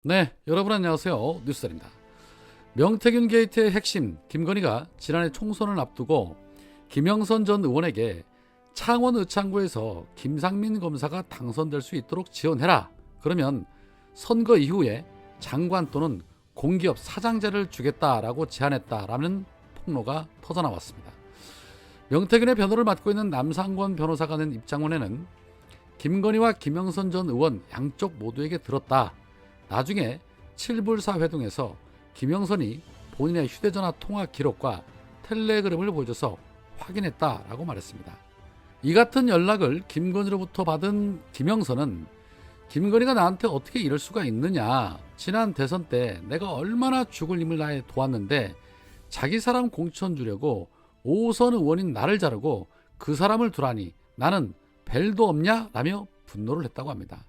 네, 여러분 안녕하세요. 뉴스입니다. 명태균 게이트의 핵심 김건희가 지난해 총선을 앞두고 김영선 전 의원에게 창원 의창구에서 김상민 검사가 당선될 수 있도록 지원해라. 그러면 선거 이후에 장관 또는 공기업 사장제를 주겠다라고 제안했다라는 폭로가 터져나왔습니다. 명태균의 변호를 맡고 있는 남상권 변호사가 낸 입장문에는 김건희와 김영선 전 의원 양쪽 모두에게 들었다. 나중에 칠불사 회동에서 김영선이 본인의 휴대전화 통화 기록과 텔레그램을 보여줘서 확인했다라고 말했습니다. 이 같은 연락을 김건희로부터 받은 김영선은 김건희가 나한테 어떻게 이럴 수가 있느냐, 지난 대선 때 내가 얼마나 죽을 힘을 다해 도왔는데 자기 사람 공천 주려고 5선 의원인 나를 자르고 그 사람을 두라니 나는 벨도 없냐? 라며 분노를 했다고 합니다.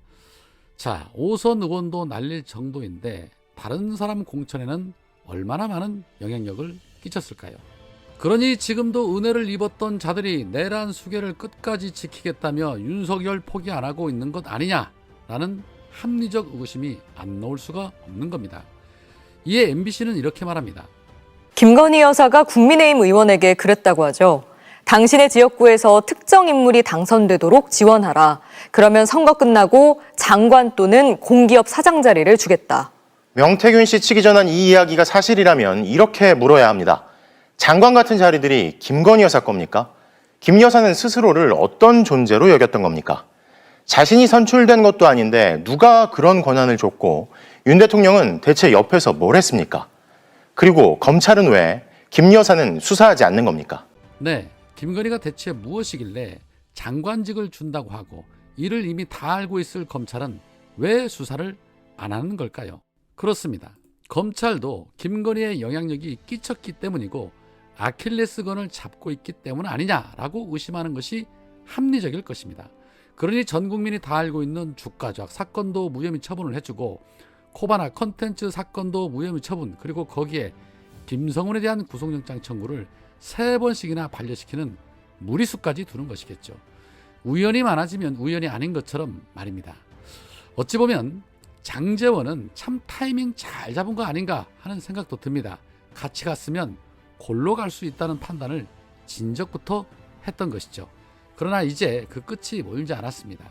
자, 5선 의원도 날릴 정도인데 다른 사람 공천에는 얼마나 많은 영향력을 끼쳤을까요? 그러니 지금도 은혜를 입었던 자들이 내란 수계를 끝까지 지키겠다며 윤석열 포기 안 하고 있는 것 아니냐라는 합리적 의구심이 안 나올 수가 없는 겁니다. 이에 MBC는 이렇게 말합니다. 김건희 여사가 국민의힘 의원에게 그랬다고 하죠. 당신의 지역구에서 특정 인물이 당선되도록 지원하라. 그러면 선거 끝나고 장관 또는 공기업 사장 자리를 주겠다. 명태균 씨 측이 전한 이 이야기가 사실이라면 이렇게 물어야 합니다. 장관 같은 자리들이 김건희 여사 겁니까? 김 여사는 스스로를 어떤 존재로 여겼던 겁니까? 자신이 선출된 것도 아닌데 누가 그런 권한을 줬고 윤 대통령은 대체 옆에서 뭘 했습니까? 그리고 검찰은 왜 김 여사는 수사하지 않는 겁니까? 네, 김건희가 대체 무엇이길래 장관직을 준다고 하고 이를 이미 다 알고 있을 검찰은 왜 수사를 안 하는 걸까요? 그렇습니다. 검찰도 김건희의 영향력이 끼쳤기 때문이고 아킬레스건을 잡고 있기 때문 아니냐라고 의심하는 것이 합리적일 것입니다. 그러니 전 국민이 다 알고 있는 주가 조작 사건도 무혐의 처분을 해주고 코바나 컨텐츠 사건도 무혐의 처분, 그리고 거기에 김성훈에 대한 구속영장 청구를 3번씩이나 반려시키는 무리수까지 두는 것이겠죠. 우연이 많아지면 우연이 아닌 것처럼 말입니다. 어찌 보면 장제원은 참 타이밍 잘 잡은 거 아닌가 하는 생각도 듭니다. 같이 갔으면 골로 갈 수 있다는 판단을 진작부터 했던 것이죠. 그러나 이제 그 끝이 멀지 않았습니다.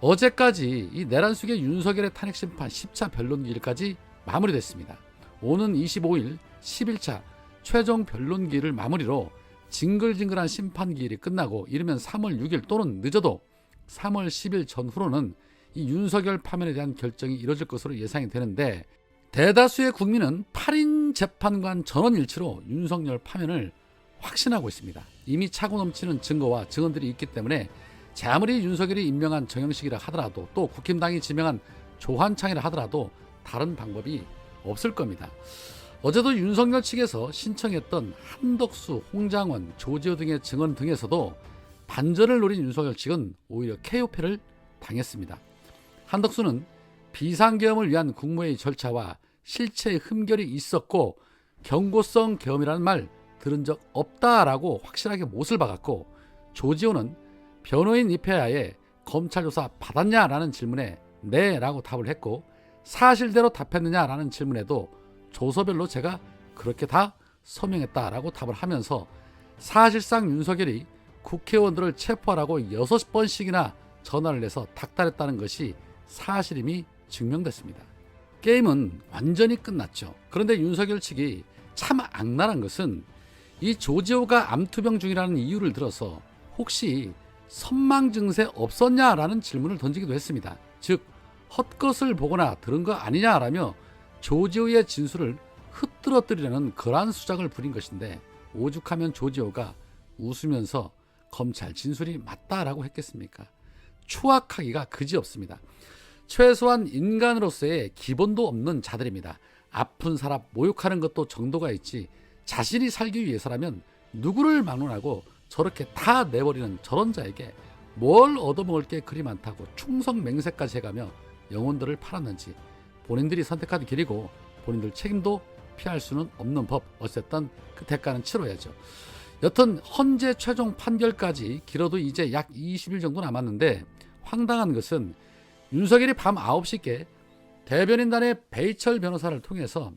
어제까지 이 내란 속의 윤석열의 탄핵 심판 10차 변론기일까지 마무리됐습니다. 오는 25일 11차 최종 변론기일을 마무리로 징글징글한 심판기일이 끝나고 이르면 3월 6일 또는 늦어도 3월 10일 전후로는 이 윤석열 파면에 대한 결정이 이뤄질 것으로 예상이 되는데, 대다수의 국민은 8인 재판관 전원일치로 윤석열 파면을 확신하고 있습니다. 이미 차고 넘치는 증거와 증언들이 있기 때문에 아무리 윤석열이 임명한 정영식이라 하더라도 또 국힘당이 지명한 조한창이라 하더라도 다른 방법이 없을 겁니다. 어제도 윤석열 측에서 신청했던 한덕수, 홍장원, 조지호 등의 증언 등에서도 반전을 노린 윤석열 측은 오히려 KO패를 당했습니다. 한덕수는 비상계엄을 위한 국무회의 절차와 실체의 흠결이 있었고 경고성 계엄이라는 말 들은 적 없다라고 확실하게 못을 박았고, 조지호는 변호인 입회하에 검찰 조사 받았냐라는 질문에 네라고 답을 했고, 사실대로 답했느냐라는 질문에도 조서별로 제가 그렇게 다 서명했다라고 답을 하면서 사실상 윤석열이 국회의원들을 체포하라고 6번씩이나 전화를 해서 닥달했다는 것이 사실임이 증명됐습니다. 게임은 완전히 끝났죠. 그런데 윤석열 측이 참 악랄한 것은 이 조지호가 암투병 중이라는 이유를 들어서 혹시 선망 증세 없었냐라는 질문을 던지기도 했습니다. 즉 헛것을 보거나 들은 거 아니냐라며 조지호의 진술을 흩뜨러뜨리려는 그러한 수작을 부린 것인데, 오죽하면 조지호가 웃으면서 검찰 진술이 맞다라고 했겠습니까? 추악하기가 그지없습니다. 최소한 인간으로서의 기본도 없는 자들입니다. 아픈 사람 모욕하는 것도 정도가 있지, 자신이 살기 위해서라면 누구를 막론하고 저렇게 다 내버리는 저런 자에게 뭘 얻어먹을 게 그리 많다고 충성 맹세까지 해가며 영혼들을 팔았는지, 본인들이 선택한 길이고 본인들 책임도 피할 수는 없는 법, 어쨌든 그 대가는 치러야죠. 여튼 헌재 최종 판결까지 길어도 이제 약 20일 정도 남았는데, 황당한 것은 윤석열이 밤 9시께 대변인단의 배이철 변호사를 통해서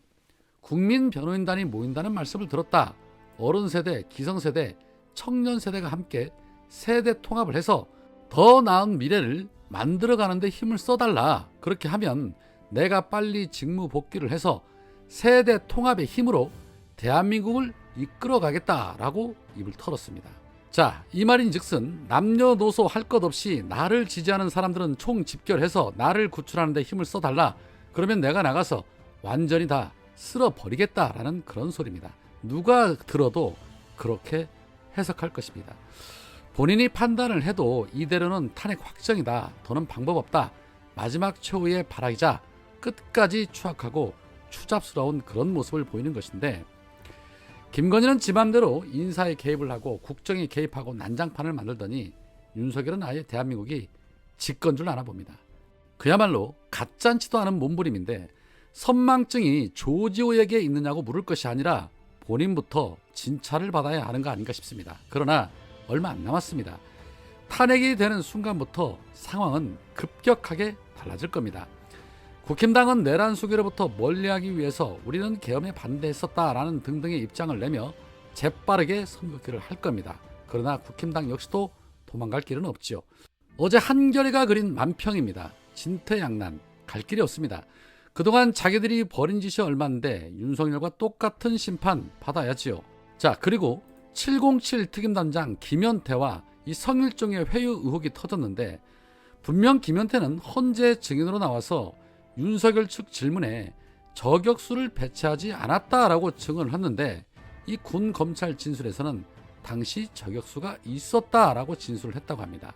국민변호인단이 모인다는 말씀을 들었다. 어른세대, 기성세대, 청년세대가 함께 세대 통합을 해서 더 나은 미래를 만들어가는 데 힘을 써달라. 그렇게 하면 내가 빨리 직무 복귀를 해서 세대 통합의 힘으로 대한민국을 이끌어가겠다라고 입을 털었습니다. 자, 이 말인즉슨 남녀노소 할 것 없이 나를 지지하는 사람들은 총 집결해서 나를 구출하는 데 힘을 써달라. 그러면 내가 나가서 완전히 다 쓸어버리겠다라는 그런 소리입니다. 누가 들어도 그렇게 해석할 것입니다. 본인이 판단을 해도 이대로는 탄핵 확정이다. 더는 방법 없다. 마지막 최후의 발악이자 끝까지 추악하고 추잡스러운 그런 모습을 보이는 것인데, 김건희는 지 맘대로 인사에 개입을 하고 국정에 개입하고 난장판을 만들더니 윤석열은 아예 대한민국이 집권 줄 아나 봅니다. 그야말로 가짠치도 않은 몸부림인데 선망증이 조지호에게 있느냐고 물을 것이 아니라 본인부터 진찰을 받아야 하는 거 아닌가 싶습니다. 그러나 얼마 안 남았습니다. 탄핵이 되는 순간부터 상황은 급격하게 달라질 겁니다. 국힘당은 내란 수계로부터 멀리하기 위해서 우리는 계엄에 반대했었다라는 등등의 입장을 내며 재빠르게 선거길을 할 겁니다. 그러나 국힘당 역시도 도망갈 길은 없지요. 어제 한겨레가 그린 만평입니다. 진퇴양난, 갈 길이 없습니다. 그동안 자기들이 벌인 짓이 얼마인데 윤석열과 똑같은 심판 받아야지요. 자, 그리고 707 특임단장 김현태와 이 성일종의 회유 의혹이 터졌는데, 분명 김현태는 헌재 증인으로 나와서 윤석열 측 질문에 저격수를 배치하지 않았다라고 증언을 했는데, 이 군 검찰 진술에서는 당시 저격수가 있었다라고 진술을 했다고 합니다.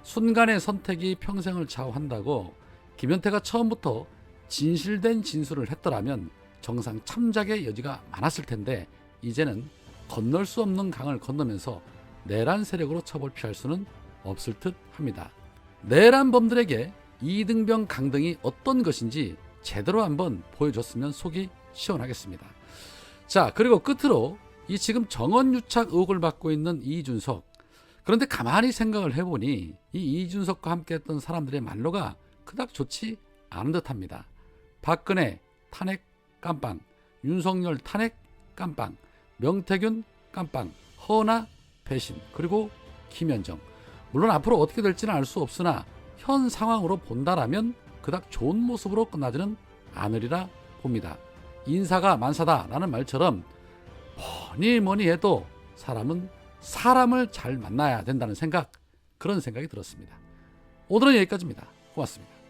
순간의 선택이 평생을 좌우한다고 김현태가 처음부터 진실된 진술을 했더라면 정상 참작의 여지가 많았을 텐데, 이제는 건널 수 없는 강을 건너면서 내란 세력으로 처벌 피할 수는 없을 듯 합니다. 내란범들에게 이등병 강등이 어떤 것인지 제대로 한번 보여줬으면 속이 시원하겠습니다. 자, 그리고 끝으로 이 지금 정원유착 의혹을 받고 있는 이준석. 그런데 가만히 생각을 해보니 이 이준석과 함께했던 사람들의 말로가 그닥 좋지 않은 듯합니다. 박근혜 탄핵 깜빵, 윤석열 탄핵 깜빵, 명태균 깜빵, 허나 배신, 그리고 김현정. 물론 앞으로 어떻게 될지는 알 수 없으나 현 상황으로 본다라면 그닥 좋은 모습으로 끝나지는 않으리라 봅니다. 인사가 만사다라는 말처럼 뭐니 해도 사람은 사람을 잘 만나야 된다는 생각, 그런 생각이 들었습니다. 오늘은 여기까지입니다. 고맙습니다.